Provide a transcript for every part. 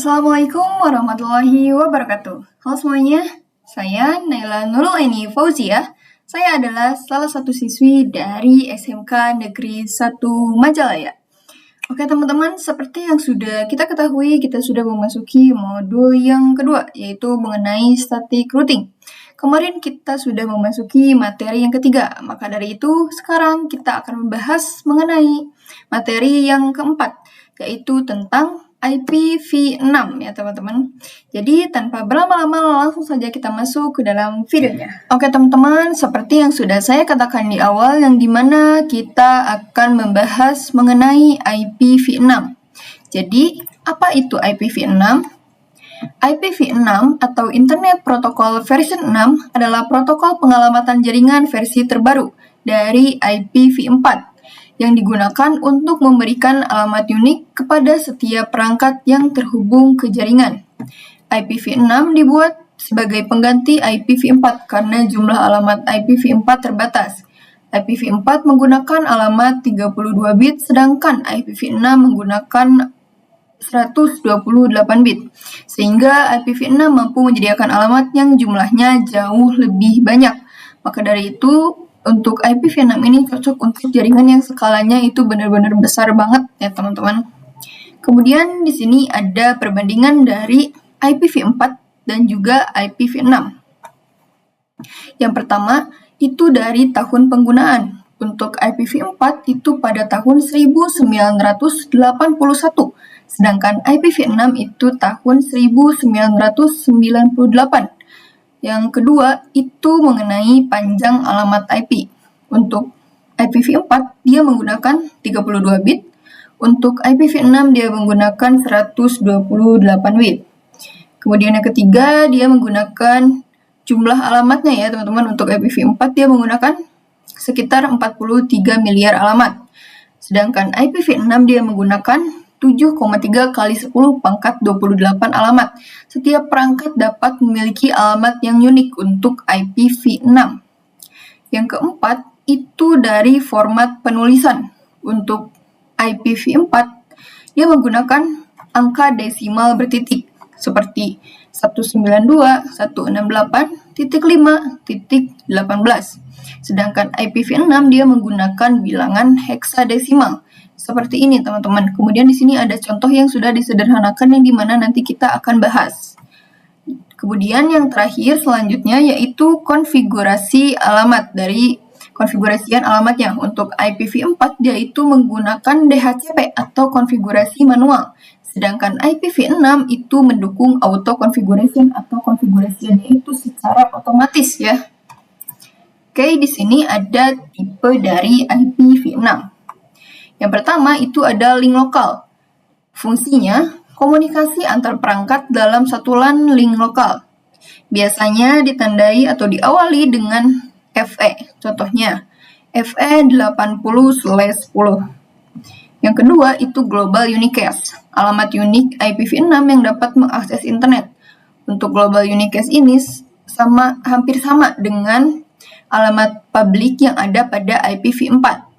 Assalamualaikum warahmatullahi wabarakatuh. Halo semuanya, saya Naila Nurul Aini Fauzia. Saya adalah salah satu siswi dari SMK Negeri 1 Majalaya. Oke teman-teman, seperti yang sudah kita ketahui, kita sudah memasuki modul yang kedua, yaitu mengenai static routing. Kemarin kita sudah memasuki materi yang ketiga, maka dari itu sekarang kita akan membahas mengenai materi yang keempat, yaitu tentang IPv6 ya teman-teman. Jadi tanpa berlama-lama langsung saja kita masuk ke dalam videonya. Oke teman-teman, seperti yang sudah saya katakan di awal, yang dimana kita akan membahas mengenai IPv6. Jadi apa itu IPv6? IPv6 atau Internet Protocol version 6 adalah protokol pengalamatan jaringan versi terbaru dari IPv4 yang digunakan untuk memberikan alamat unik kepada setiap perangkat yang terhubung ke jaringan. IPv6 dibuat sebagai pengganti IPv4 karena jumlah alamat IPv4 terbatas. IPv4 menggunakan alamat 32 bit, sedangkan IPv6 menggunakan 128 bit, sehingga IPv6 mampu menyediakan alamat yang jumlahnya jauh lebih banyak. Maka dari itu, untuk IPv6 ini cocok untuk jaringan yang skalanya itu benar-benar besar banget ya teman-teman. Kemudian di sini ada perbandingan dari IPv4 dan juga IPv6. Yang pertama itu dari tahun penggunaan. Untuk IPv4 itu pada tahun 1981, sedangkan IPv6 itu tahun 1998. Yang kedua, itu mengenai panjang alamat IP. Untuk IPv4, dia menggunakan 32 bit. Untuk IPv6, dia menggunakan 128 bit. Kemudian yang ketiga, dia menggunakan jumlah alamatnya ya teman-teman. Untuk IPv4, dia menggunakan sekitar 43 miliar alamat. Sedangkan IPv6, dia menggunakan 7,3 kali 10 pangkat 28 alamat. Setiap perangkat dapat memiliki alamat yang unik untuk IPv6. Yang keempat, itu dari format penulisan. Untuk IPv4, dia menggunakan angka desimal bertitik, seperti 192.168.5.18. Sedangkan IPv6 dia menggunakan bilangan heksadesimal. Seperti ini teman-teman. Kemudian di sini ada contoh yang sudah disederhanakan yang dimana nanti kita akan bahas. Kemudian yang terakhir selanjutnya yaitu konfigurasi alamat. Dari konfigurasian alamatnya untuk IPv4 dia itu menggunakan DHCP atau konfigurasi manual. Sedangkan IPv6 itu mendukung auto configuration atau konfigurasinya itu secara otomatis ya. Oke, di sini ada tipe dari IPv6. Yang pertama itu ada link lokal. Fungsinya komunikasi antar perangkat dalam satu LAN link lokal. Biasanya ditandai atau diawali dengan FE. Contohnya FE 80/10. Yang kedua itu global unicast. Alamat unik IPv6 yang dapat mengakses internet. Untuk global unicast ini hampir sama dengan alamat publik yang ada pada IPv4.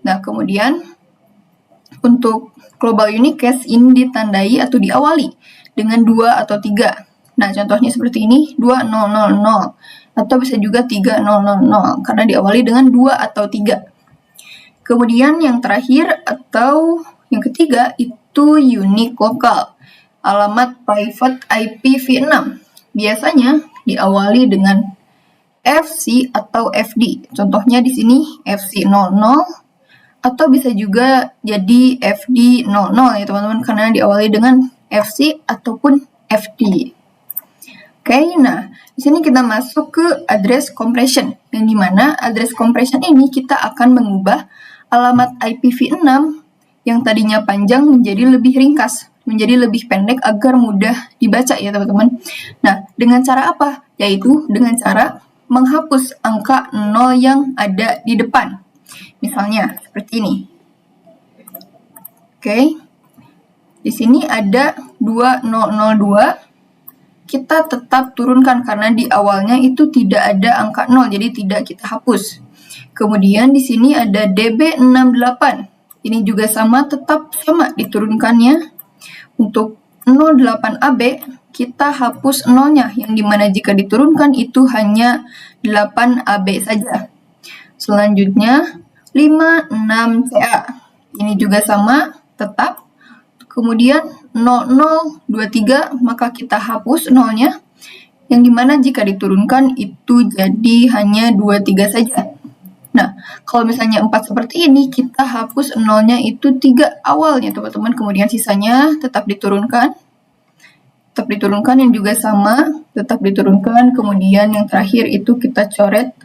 Nah, kemudian untuk global unicast ini ditandai atau diawali dengan 2 atau 3. Nah, contohnya seperti ini, 2000 atau bisa juga 3000 karena diawali dengan 2 atau 3. Kemudian yang terakhir atau yang ketiga itu unique local. Alamat private IPv6 biasanya diawali dengan FC atau FD. Contohnya di sini FC00 atau bisa juga jadi FD00 ya teman-teman, karena diawali dengan FC ataupun FD. Oke, nah di sini kita masuk ke address compression, yang dimana address compression ini kita akan mengubah alamat IPv6 yang tadinya panjang menjadi lebih ringkas, menjadi lebih pendek agar mudah dibaca ya teman-teman. Nah, dengan cara apa? Yaitu dengan cara menghapus angka 0 yang ada di depan. Misalnya seperti ini. Oke. Di sini ada 2002. Kita tetap turunkan karena di awalnya itu tidak ada angka 0, jadi tidak kita hapus. Kemudian di sini ada DB68. Ini juga sama, tetap sama diturunkannya. Untuk 08AB, kita hapus nolnya, yang dimana jika diturunkan itu hanya 8AB saja. Selanjutnya 56CA, ini juga sama, tetap. Kemudian 0023, maka kita hapus nolnya, yang dimana jika diturunkan itu jadi hanya 23 saja. Nah, kalau misalnya 4 seperti ini, kita hapus nolnya itu 3 awalnya, teman-teman. Kemudian sisanya tetap diturunkan. Tetap diturunkan, yang juga sama, tetap diturunkan. Kemudian yang terakhir itu kita coret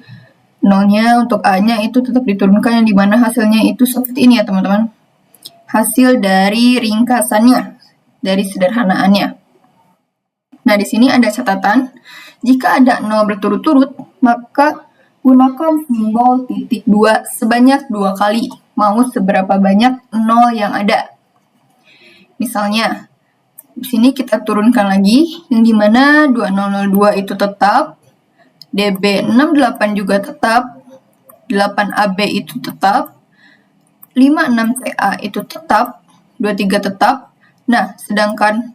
nolnya. Untuk A-nya itu tetap diturunkan, yang dimana hasilnya itu seperti ini ya, teman-teman. Hasil dari ringkasannya, dari sederhanaannya. Nah, di sini ada catatan. Jika ada 0 berturut-turut, maka gunakan simbol titik 2 sebanyak 2 kali, mau seberapa banyak 0 yang ada. Misalnya, di sini kita turunkan lagi, yang dimana 2002 itu tetap, DB68 juga tetap, 8AB itu tetap, 56CA itu tetap, 23 tetap. Nah, sedangkan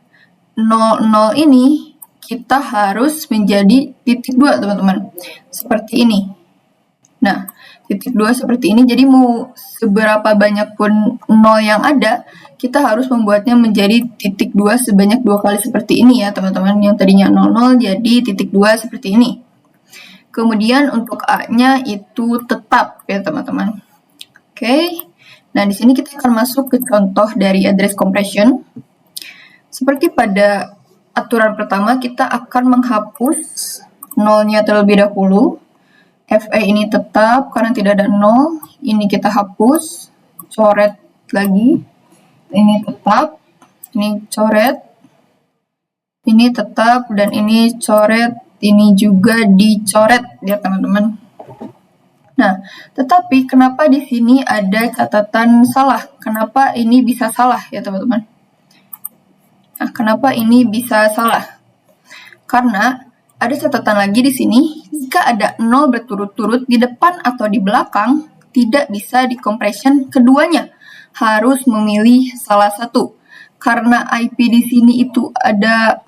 00 ini kita harus menjadi titik 2, teman-teman. Seperti ini. Nah, titik 2 seperti ini. Jadi mau seberapa banyak pun 0 yang ada, kita harus membuatnya menjadi titik 2 sebanyak 2 kali seperti ini ya, teman-teman. Yang tadinya 00 jadi titik 2 seperti ini. Kemudian untuk A-nya itu tetap ya, teman-teman. Oke. Nah, di sini kita akan masuk ke contoh dari address compression. Seperti pada aturan pertama, kita akan menghapus nolnya terlebih dahulu. FE ini tetap karena tidak ada 0. Ini kita hapus, coret lagi. Ini tetap, ini coret, ini tetap, dan ini coret, ini juga dicoret ya, teman-teman. Nah, tetapi kenapa di sini ada catatan salah? Kenapa ini bisa salah ya, teman-teman? Nah, kenapa ini bisa salah? Karena ada catatan lagi di sini, jika ada 0 berturut-turut di depan atau di belakang, tidak bisa di-compression keduanya. Harus memilih salah satu. Karena IP di sini itu ada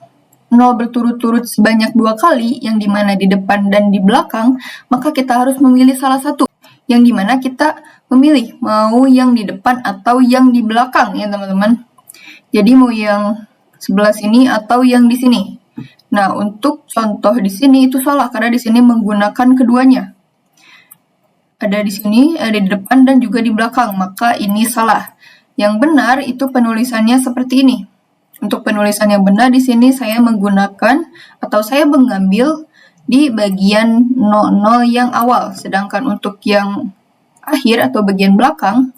0 berturut-turut sebanyak 2 kali, yang dimana di depan dan di belakang, maka kita harus memilih salah satu. Yang dimana kita memilih mau yang di depan atau yang di belakang ya, teman-teman. Jadi mau yang sebelah sini atau yang di sini. Nah, untuk contoh di sini itu salah karena di sini menggunakan keduanya. Ada di sini, ada di depan dan juga di belakang, maka ini salah. Yang benar itu penulisannya seperti ini. Untuk penulisan yang benar di sini saya menggunakan atau saya mengambil di bagian 00 yang awal, sedangkan untuk yang akhir atau bagian belakang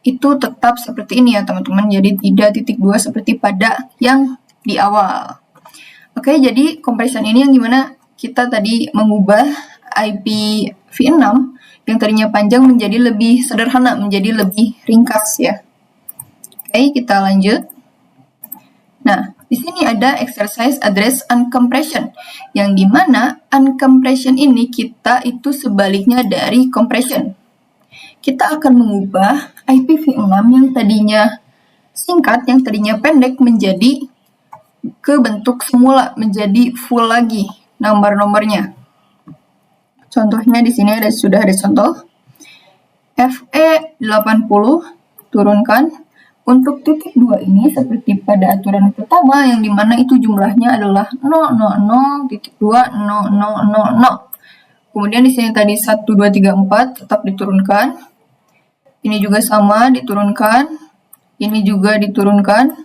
itu tetap seperti ini ya, teman-teman. Jadi tidak titik 2 seperti pada yang di awal. Oke, jadi compression ini yang dimana kita tadi mengubah IPv6 yang tadinya panjang menjadi lebih sederhana, menjadi lebih ringkas ya. Oke, kita lanjut. Nah, di sini ada exercise address uncompression, yang dimana uncompression ini kita itu sebaliknya dari compression. Kita akan mengubah IPv6 yang tadinya singkat, yang tadinya pendek menjadi ke bentuk semula, menjadi full lagi nomor-nomornya. Contohnya di sini sudah ada contoh. FE80 turunkan. Untuk titik 2 ini seperti pada aturan pertama, yang dimana itu jumlahnya adalah 000.20000. Kemudian di sini tadi 1, 2, 3, 4 tetap diturunkan. Ini juga sama diturunkan. Ini juga diturunkan.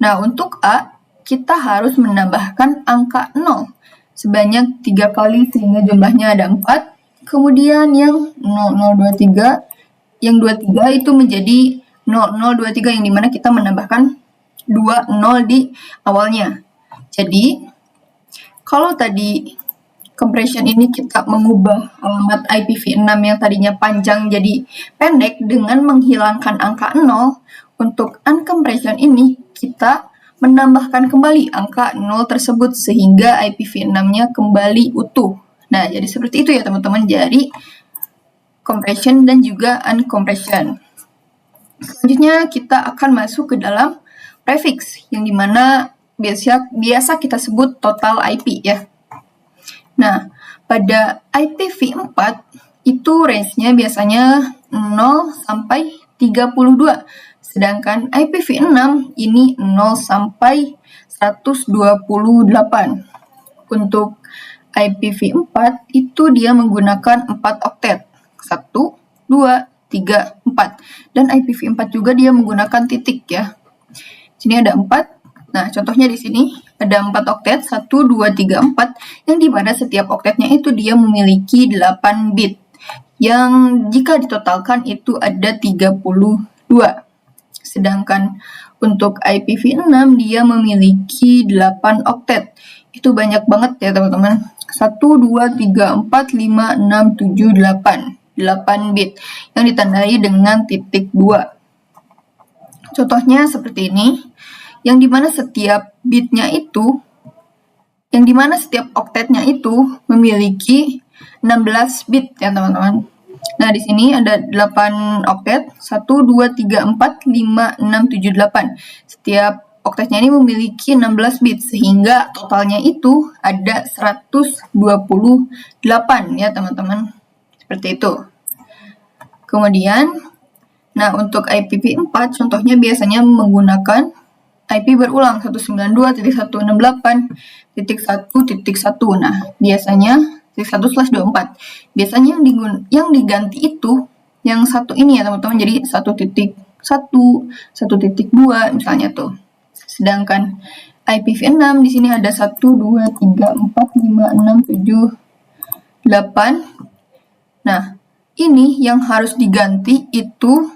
Nah, untuk A, kita harus menambahkan angka 0 sebanyak 3 kali sehingga jumlahnya ada 4. Kemudian yang 0023, yang 23 itu menjadi 0023, yang dimana kita menambahkan 2 0 di awalnya. Jadi, kalau tadi compression ini kita mengubah alamat IPv6 yang tadinya panjang jadi pendek dengan menghilangkan angka 0, untuk uncompression ini kita menambahkan kembali angka 0 tersebut sehingga IPv6-nya kembali utuh. Nah, jadi seperti itu ya, teman-teman. Jadi, compression dan juga uncompression. Selanjutnya kita akan masuk ke dalam prefix, yang dimana biasa kita sebut total IP ya. Nah, pada IPv4 itu range-nya biasanya 0 sampai 32. Sedangkan IPv6 ini 0 sampai 128. Untuk IPv4 itu dia menggunakan 4 oktet. 1, 2, 3, 4. Dan IPv4 juga dia menggunakan titik ya. Sini ada 4. Nah, contohnya di sini ada 4 oktet, 1, 2, 3, 4, yang dimana setiap oktetnya itu dia memiliki 8 bit. Yang jika ditotalkan itu ada 32. Sedangkan untuk IPv6 dia memiliki 8 oktet. Itu banyak banget ya teman-teman. 1, 2, 3, 4, 5, 6, 7, 8. 8 bit yang ditandai dengan titik 2. Contohnya seperti ini. Yang dimana setiap oktetnya itu memiliki 16 bit ya teman-teman. Nah, di sini ada 8 oktet, 1, 2, 3, 4, 5, 6, 7, 8. Setiap oktetnya ini memiliki 16 bit, sehingga totalnya itu ada 128 ya teman-teman. Seperti itu. Kemudian, nah untuk IPv4 contohnya biasanya menggunakan IP berulang 192.168.1.1. Nah, biasanya 1/24. Biasanya yang diganti itu yang satu ini ya teman-teman. Jadi 1.1, 1.2 misalnya tuh. Sedangkan IPv6 di sini ada 1, 2, 3, 4, 5, 6, 7, 8. Nah, ini yang harus diganti itu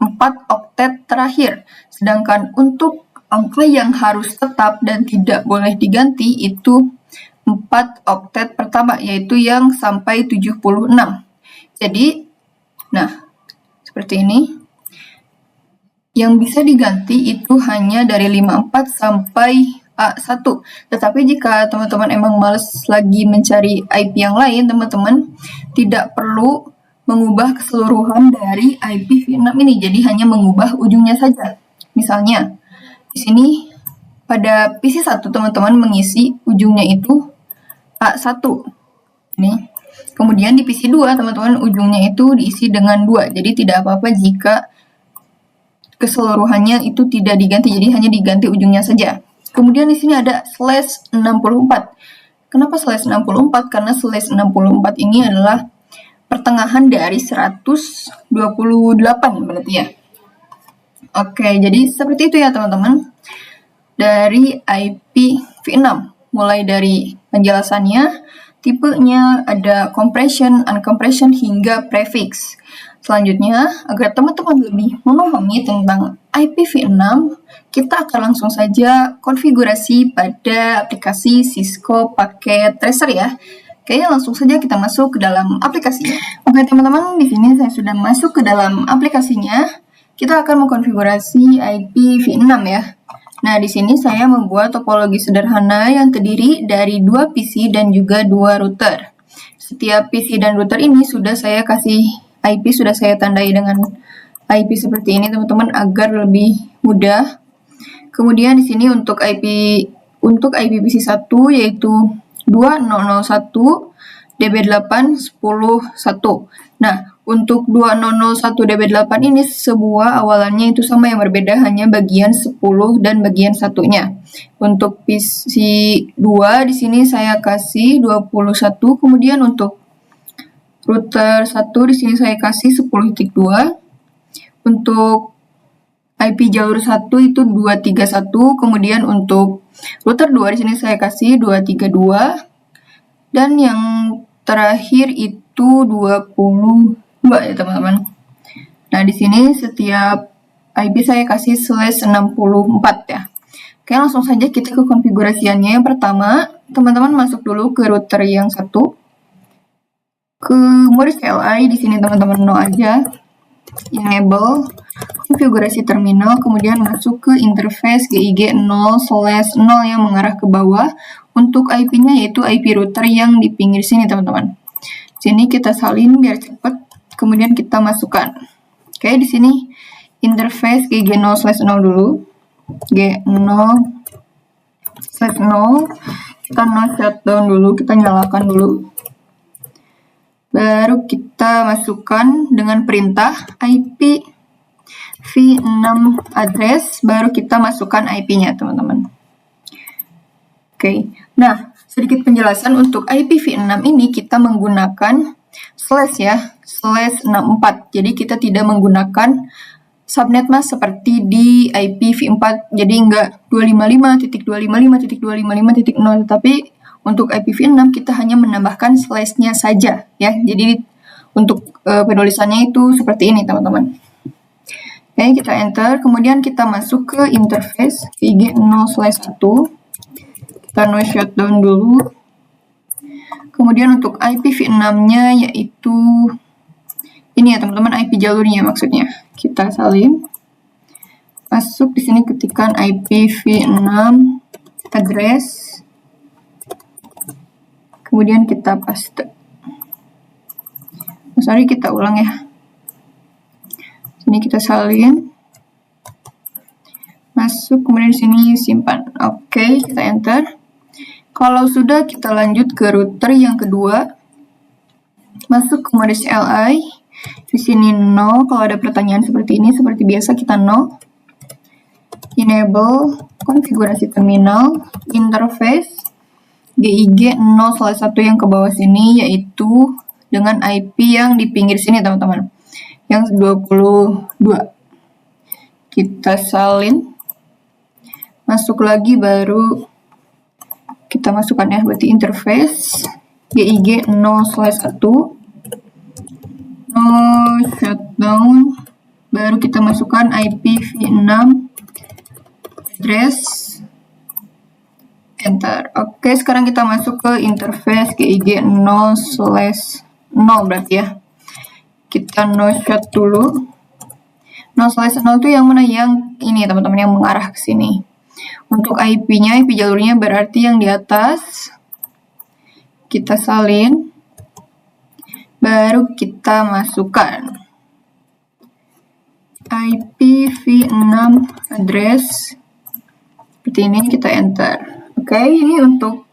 4 oktet terakhir. Sedangkan untuk angka yang harus tetap dan tidak boleh diganti itu 4 oktet pertama, yaitu yang sampai 76. Jadi, nah, seperti ini. Yang bisa diganti itu hanya dari 54 sampai A1. Tetapi jika teman-teman emang males lagi mencari IP yang lain, teman-teman tidak perlu mengubah keseluruhan dari IPv6 ini. Jadi hanya mengubah ujungnya saja. Misalnya, di sini pada PC1 teman-teman mengisi ujungnya itu A1. Ini. Kemudian di PC2 teman-teman ujungnya itu diisi dengan 2. Jadi tidak apa-apa jika keseluruhannya itu tidak diganti, jadi hanya diganti ujungnya saja. Kemudian di sini ada /64. Kenapa /64? Karena /64 ini adalah pertengahan dari 128 berarti ya. Oke, jadi seperti itu ya teman-teman. Dari IPv6, mulai dari penjelasannya, tipenya, ada compression, uncompression, hingga prefix. Selanjutnya, agar teman-teman lebih memahami tentang IPv6, kita akan langsung saja konfigurasi pada aplikasi Cisco Packet Tracer ya. Oke, langsung saja kita masuk ke dalam aplikasinya. Oke teman-teman, di sini saya sudah masuk ke dalam aplikasinya. Kita akan mengkonfigurasi IPv6 ya. Nah, di sini saya membuat topologi sederhana yang terdiri dari 2 PC dan juga 2 router. Setiap PC dan router ini sudah saya kasih IP, sudah saya tandai dengan IP seperti ini teman-teman agar lebih mudah. Kemudian di sini untuk IPv6 yaitu 2001 DB8 10.1. Nah, untuk 2001 DB8 ini sebuah awalannya itu sama, yang berbeda hanya bagian 10 dan bagian satunya. Untuk PC2 di sini saya kasih 21, kemudian untuk router 1 di sini saya kasih 10.2. Untuk IP jalur 1 itu 231, kemudian untuk router 2 di sini saya kasih 232. Dan yang terakhir itu 22 ya teman-teman. Nah, di sini setiap IP saya kasih /64 ya. Oke, langsung saja kita ke konfigurasiannya. Yang pertama, teman-teman masuk dulu ke router yang satu. Ke mode CLI, di sini teman-teman no aja. Enable konfigurasi terminal, kemudian masuk ke interface GIG 0/0 yang mengarah ke bawah. Untuk IP-nya yaitu IP router yang di pinggir sini teman-teman. Sini kita salin biar cepat. Kemudian kita masukkan. Oke, di sini interface GIG 0/0 dulu. G0/0. Kita no shutdown dulu, kita nyalakan dulu. Baru kita masukkan dengan perintah IPv6 address, baru kita masukkan IP-nya, teman-teman. Oke, nah sedikit penjelasan untuk IPv6 ini kita menggunakan slash ya, /64. Jadi kita tidak menggunakan subnet mask seperti di IPv4. Jadi enggak 255.255.255.0, tetapi untuk IPv6 kita hanya menambahkan slash-nya saja ya. Jadi untuk penulisannya itu seperti ini, teman-teman. Oke, kita enter, kemudian kita masuk ke interface IG0/1. Kita no shutdown dulu. Kemudian untuk IPv6-nya yaitu ini ya, teman-teman, IP jalurnya maksudnya. Kita salin. Masuk di sini ketikkan IPv6 address. Kemudian kita paste. Sorry, kita ulang ya. Sini kita salin. Masuk, kemudian di sini simpan. Oke, kita enter. Kalau sudah, kita lanjut ke router yang kedua. Masuk ke mode CLI. Di sini no. Kalau ada pertanyaan seperti ini, seperti biasa kita no. Enable konfigurasi terminal interface GIG0/1 yang ke bawah sini, yaitu dengan IP yang di pinggir sini, teman-teman. Yang 22. Kita salin. Masuk lagi, baru kita masukkan ya, berarti interface GIG0/1, no shutdown, baru kita masukkan IPv6 address, enter. Oke, sekarang kita masuk ke interface GIG0/0 berarti ya. Kita no shut dulu. 0/0 itu yang mana? Yang ini, teman-teman, yang mengarah ke sini. Untuk IP-nya, IP jalurnya berarti yang di atas. Kita salin. Baru kita masukkan IPv6 address. Seperti ini, kita enter. Oke, ini untuk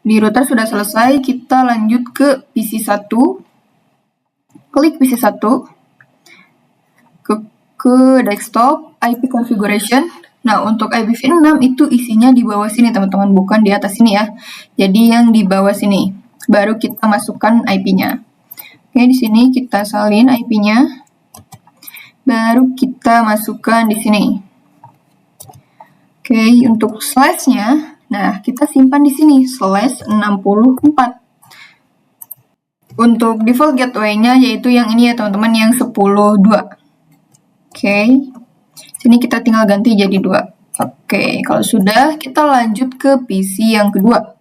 di router sudah selesai. Kita lanjut ke PC1. Klik PC1. Ke desktop, IP configuration. Nah, untuk IPv6 itu isinya di bawah sini, teman-teman, bukan di atas sini ya. Jadi yang di bawah sini. Baru kita masukkan IP-nya. Oke, di sini kita salin IP-nya. Baru kita masukkan di sini. Oke, untuk slash-nya, nah kita simpan di sini /64. Untuk default gateway-nya yaitu yang ini ya, teman-teman, yang 10.2. Oke. Sini kita tinggal ganti jadi 2. Oke, kalau sudah, kita lanjut ke PC yang kedua.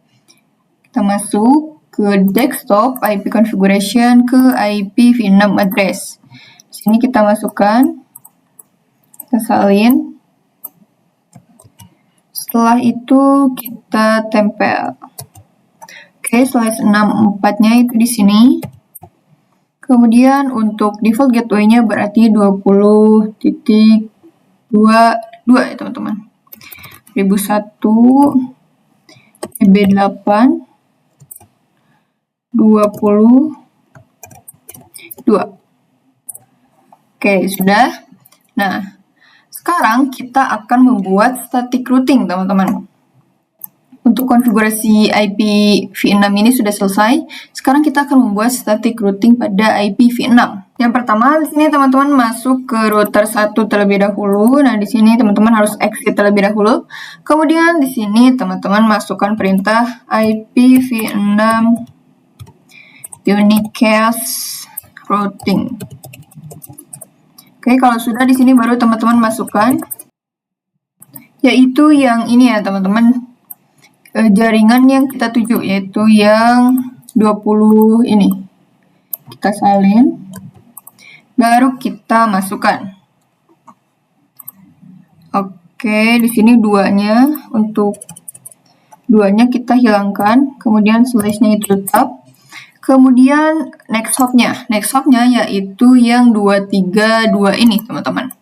Kita masuk ke desktop, IP configuration, ke IPv6 address. Sini kita masukkan, kita salin. Setelah itu kita tempel. Oke, /64-nya itu di sini. Kemudian untuk default gateway-nya berarti 20.22 ya, teman-teman. 1001 EB8 22. Oke, sudah. Nah, sekarang kita akan membuat static routing, teman-teman. Untuk konfigurasi IPv6 ini sudah selesai. Sekarang kita akan membuat static routing pada IPv6. Yang pertama, di sini teman-teman masuk ke router 1 terlebih dahulu. Nah, di sini teman-teman harus exit terlebih dahulu. Kemudian di sini teman-teman masukkan perintah IPv6 unicast routing. Oke, kalau sudah di sini baru teman-teman masukkan, yaitu yang ini ya, teman-teman. Jaringan yang kita tuju, yaitu yang 20 ini. Kita salin, baru kita masukkan. Oke, di sini duanya, untuk duanya kita hilangkan, kemudian slash-nya itu tetap. Kemudian next hop-nya yaitu yang 232 ini, teman-teman.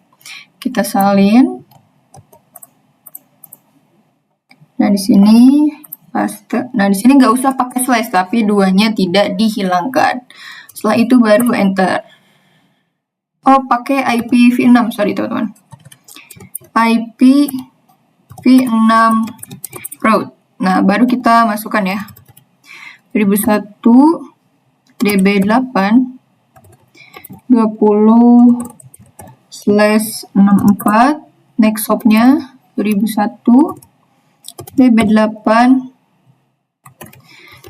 Kita salin. Nah, di sini paste. Nah, di sini nggak usah pakai slash, tapi duanya tidak dihilangkan. Setelah itu baru enter. Oh, pakai IPv6, sorry teman-teman. IPv6 route. Nah, baru kita masukkan ya. 2001 DB8 20/64, next hopnya 2001 DB8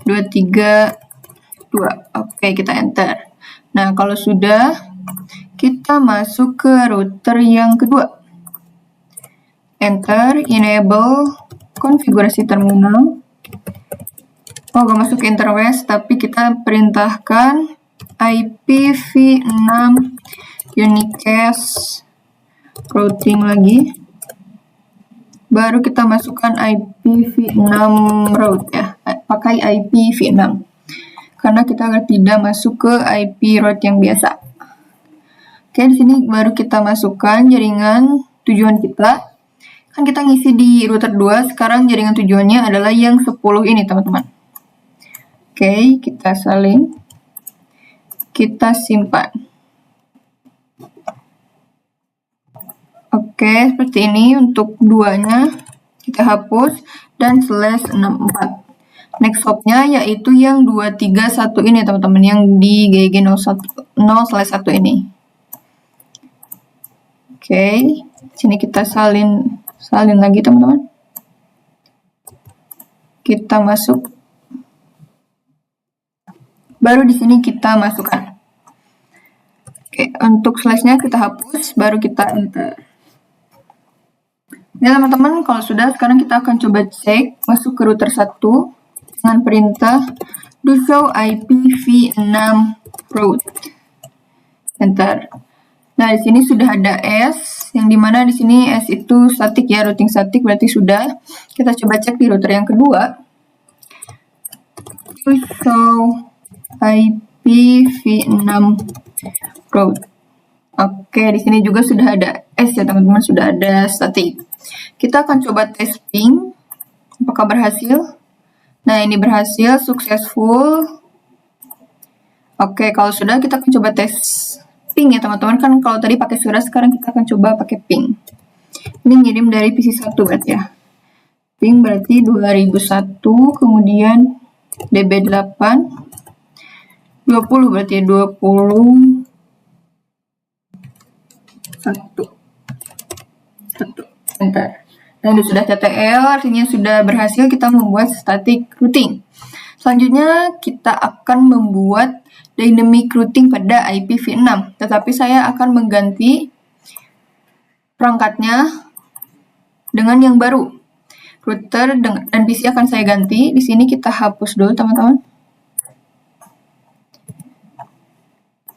232. Oke, kita enter. Nah, kalau sudah, kita masuk ke router yang kedua. Enter, enable, konfigurasi terminal. Oh, gak masuk ke interface, tapi kita perintahkan IPv6 unicast routing lagi. Baru kita masukkan IPv6 route ya, pakai IPv6. Karena kita tidak masuk ke IP route yang biasa. Oke, di sini baru kita masukkan jaringan tujuan kita. Kan kita ngisi di router 2, sekarang jaringan tujuannya adalah yang 10 ini, teman-teman. Oke, kita salin. Kita simpan. Oke, seperti ini untuk duanya. Kita hapus dan /64. Next hopnya yaitu yang 231 ini, teman-teman, yang di GG0/1 ini. Oke, sini kita salin lagi, teman-teman. Kita masuk. Baru di sini kita masukkan. Oke, untuk slashnya kita hapus, baru kita enter. Ya teman-teman, kalau sudah, sekarang kita akan coba cek masuk ke router 1 dengan perintah do show IPv6 route. Enter. Nah, di sini sudah ada S, yang dimana di sini S itu static ya, routing static, berarti sudah. Kita coba cek di router yang kedua. Do show IPv6 route. Oke, di sini juga sudah ada S ya teman-teman, sudah ada static. Kita akan coba tes ping, apakah berhasil. Nah, ini berhasil, successful. Oke, kalau sudah, kita akan coba tes ping ya teman-teman. Kan kalau tadi pakai surat, sekarang kita akan coba pakai ping. Ini ngirim dari PC1 berarti ya. Ping berarti 2001, kemudian DB8 20 berarti ya, 21. Enter. Dan sudah TTL, artinya sudah berhasil kita membuat static routing. Selanjutnya kita akan membuat dynamic routing pada IPv6. Tetapi saya akan mengganti perangkatnya dengan yang baru. Router dan PC akan saya ganti. Di sini kita hapus dulu, teman-teman.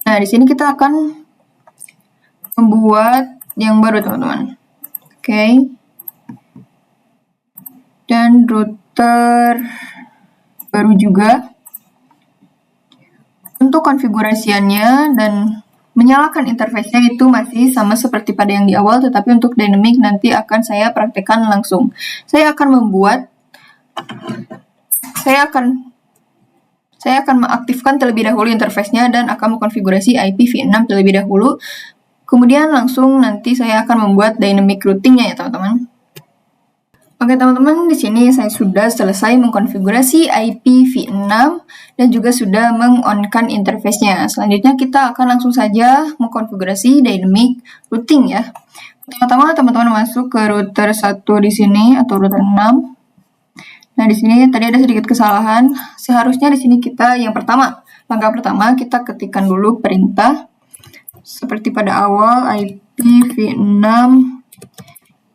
Nah, di sini kita akan membuat yang baru, teman-teman. Oke. Dan router baru juga. Untuk konfigurasiannya dan menyalakan interface-nya itu masih sama seperti pada yang di awal, tetapi untuk dynamic nanti akan saya praktekkan langsung. Saya akan mengaktifkan terlebih dahulu interface-nya dan akan mengkonfigurasi IPv6 terlebih dahulu. Kemudian langsung nanti saya akan membuat dynamic routing-nya ya teman-teman. Oke teman-teman, di sini saya sudah selesai mengkonfigurasi IPv6 dan juga sudah meng-on-kan interface-nya. Selanjutnya kita akan langsung saja mengkonfigurasi dynamic routing ya. Pertama-tama teman-teman masuk ke router 1 di sini atau router 6. Nah, di sini tadi ada sedikit kesalahan. Seharusnya di sini kita langkah pertama kita ketikkan dulu perintah seperti pada awal IPv6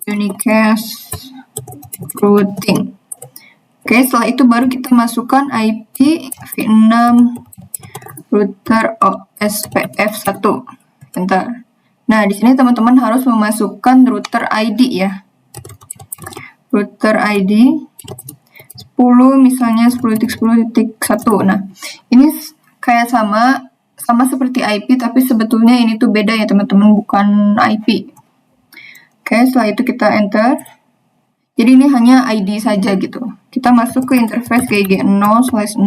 unicast routing. Oke, setelah itu baru kita masukkan IPv6 router OSPF1. Enter. Nah, di sini teman-teman harus memasukkan router ID ya. Router ID 10 misalnya 10.10.1. Nah, ini kayak sama seperti IP, tapi sebetulnya ini tuh beda ya teman-teman, bukan IP. Oke, setelah itu kita enter. Jadi ini hanya ID saja gitu. Kita masuk ke interface GG0/0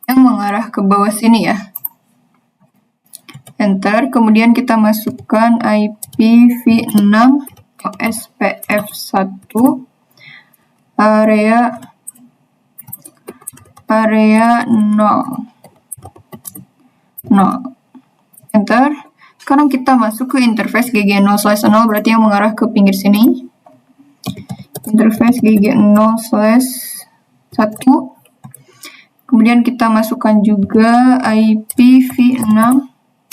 yang mengarah ke bawah sini ya. Enter, kemudian kita masukkan IPv6 OSPF1 area 0. Enter. Sekarang kita masuk ke interface GG0/0 berarti yang mengarah ke pinggir sini. Interface GG0/1. Kemudian kita masukkan juga IPv6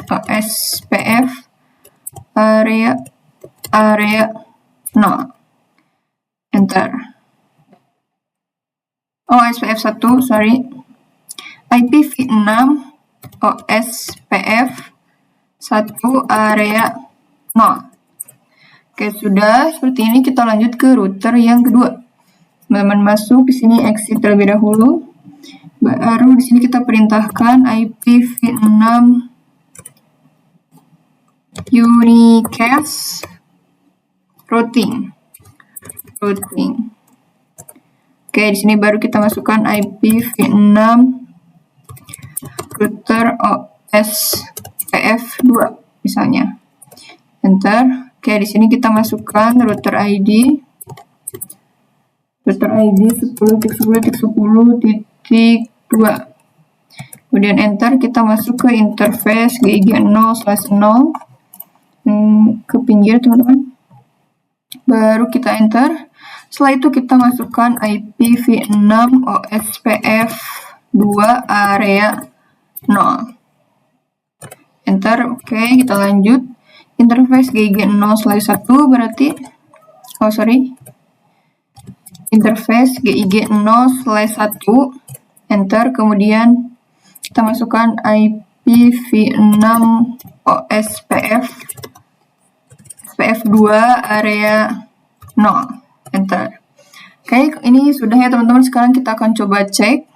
OSPF area 0. Enter. OSPF1, sorry. IPv6 OSPF 1 area 0. Oke, sudah seperti ini. Kita lanjut ke router yang kedua. Teman-teman masuk di sini, exit terlebih dahulu. Baru di sini kita perintahkan IPv6 unicast routing. Oke, di sini baru kita masukkan IPv6 router OSPF2 misalnya. Enter. Oke, di sini kita masukkan router ID. Router ID 10.10.10.2. Kemudian enter, kita masuk ke interface GG0/0 ke pinggir teman-teman. Baru kita enter. Setelah itu kita masukkan IPv6 OSPF2 area 0. Enter. Oke, kita lanjut. Interface GG0/1 berarti interface GG0/1. Enter, kemudian kita masukkan IPv6 OSPF2 area 0. Enter. Oke, ini sudah ya teman-teman. Sekarang kita akan coba cek.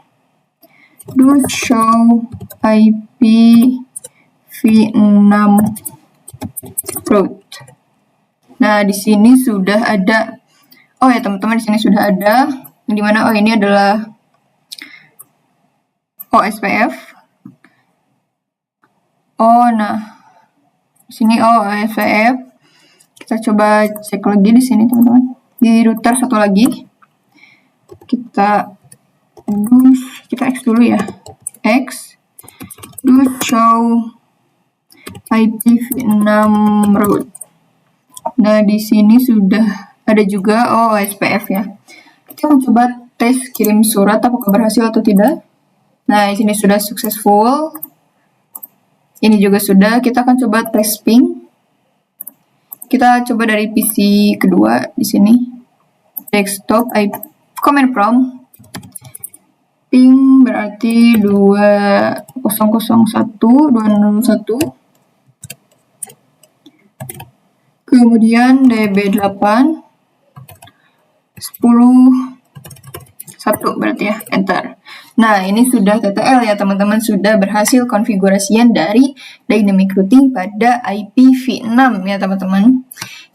Do show IPv6 route. Nah, di sini sudah ada. Oh ya teman-teman, di sini sudah ada. Di mana? Oh, ini adalah OSPF. Oh, nah. Di sini OSPF. Kita coba cek lagi di sini teman-teman. Di router satu lagi. Kita X dulu ya. X. Do show IPv6 route. Nah, di sini sudah ada juga OSPF ya. Kita akan coba tes kirim surat apakah berhasil atau tidak. Nah, di sini sudah successful. Ini juga sudah. Kita akan coba tes ping. Kita coba dari PC kedua di sini. Desktop command prompt. Ping berarti 2001. Kemudian DB8 10.1 berarti ya, enter. Nah, ini sudah TTL ya teman-teman, sudah berhasil konfigurasian dari dynamic routing pada IPv6 ya teman-teman.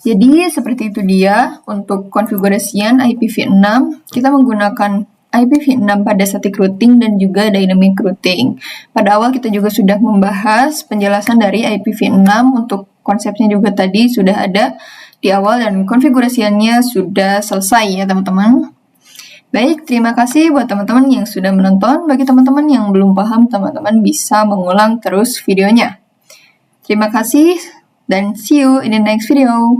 Jadi seperti itu dia untuk konfigurasian IPv6. Kita menggunakan IPv6 pada static routing dan juga dynamic routing. Pada awal kita juga sudah membahas penjelasan dari IPv6, untuk konsepnya juga tadi sudah ada di awal dan konfigurasiannya sudah selesai ya teman-teman. Baik, terima kasih buat teman-teman yang sudah menonton. Bagi teman-teman yang belum paham, teman-teman bisa mengulang terus videonya. Terima kasih dan see you in the next video.